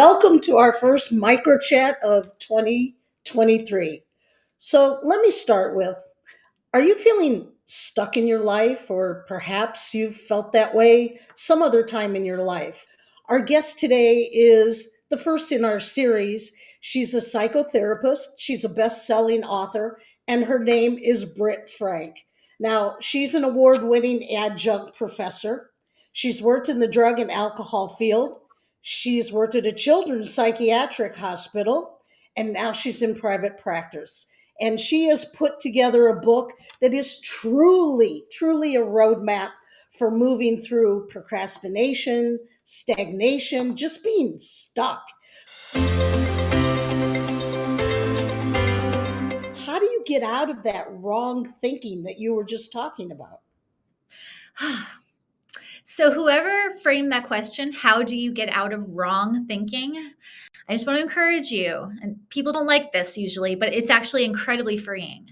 Welcome to our first micro chat of 2023. So, let me start with, are you feeling stuck in your life, or perhaps you've felt that way some other time in your life? Our guest today is the first in our series. She's a psychotherapist, she's a best selling author, and her name is Britt Frank. Now, she's an award winning adjunct professor. She's worked in the drug and alcohol field. She's worked at a children's psychiatric hospital, and now she's in private practice. And she has put together a book that is truly a roadmap for moving through procrastination, stagnation, just being stuck. How do you get out of that wrong thinking that you were just talking about? So, whoever framed that question, how do you get out of wrong thinking? I just want to encourage you, and people don't like this usually, but it's actually incredibly freeing.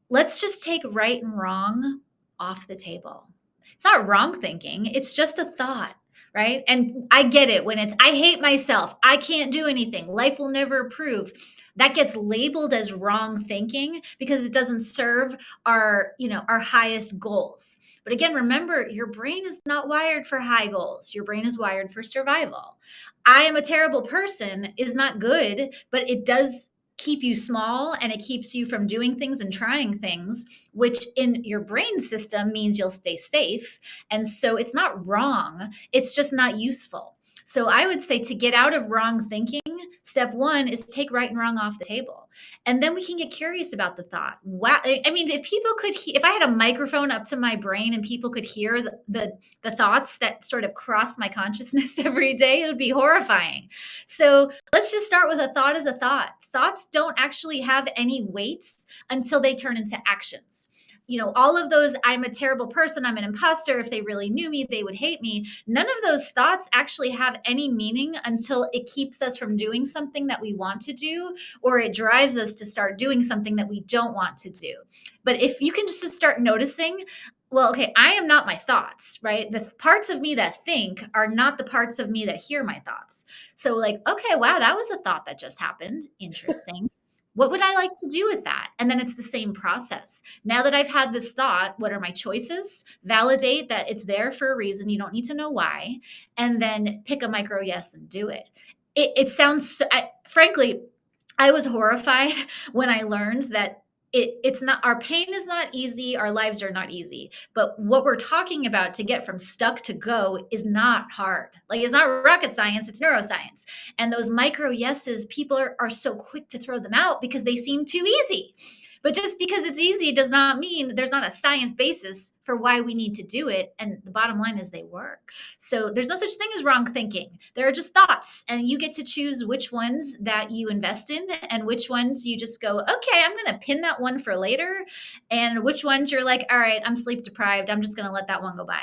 Let's just take right and wrong off the table. It's not wrong thinking, it's just a thought, right? And I get it when it's, I hate myself, I can't do anything, life will never improve. That gets labeled as wrong thinking because it doesn't serve our highest goals. But again, remember, your brain is not wired for high goals. Your brain is wired for survival. I am a terrible person is not good, but it does keep you small and it keeps you from doing things and trying things, which in your brain system means you'll stay safe. And so it's not wrong, it's just not useful. So I would say to get out of wrong thinking, step one is take right and wrong off the table. And then we can get curious about the thought. Wow. I mean, if people could, if I had a microphone up to my brain and people could hear the thoughts that sort of cross my consciousness every day, it would be horrifying. So let's just start with a thought as a thought. Thoughts don't actually have any weights until they turn into actions. All of those, I'm a terrible person, I'm an imposter, if they really knew me, they would hate me. None of those thoughts actually have any meaning until it keeps us from doing something that we want to do, or it drives us to start doing something that we don't want to do. But if you can just start noticing, well, okay, I am not my thoughts, right? The parts of me that think are not the parts of me that hear my thoughts. So, like, okay, wow, that was a thought that just happened. Interesting. What would I like to do with that? And then it's the same process. Now that I've had this thought, what are my choices? Validate that it's there for a reason. You don't need to know why. And then pick a micro yes and do it. It sounds, frankly, I was horrified when I learned that it's not, our pain is not easy, our lives are not easy, but what we're talking about to get from stuck to go is not hard. Like, it's not rocket science, it's neuroscience. And those micro yeses, people are so quick to throw them out because they seem too easy. But just because it's easy does not mean there's not a science basis for why we need to do it. And the bottom line is they work. So there's no such thing as wrong thinking. There are just thoughts, and you get to choose which ones that you invest in and which ones you just go, okay, I'm going to pin that one for later. And which ones you're like, all right, I'm sleep deprived, I'm just going to let that one go by.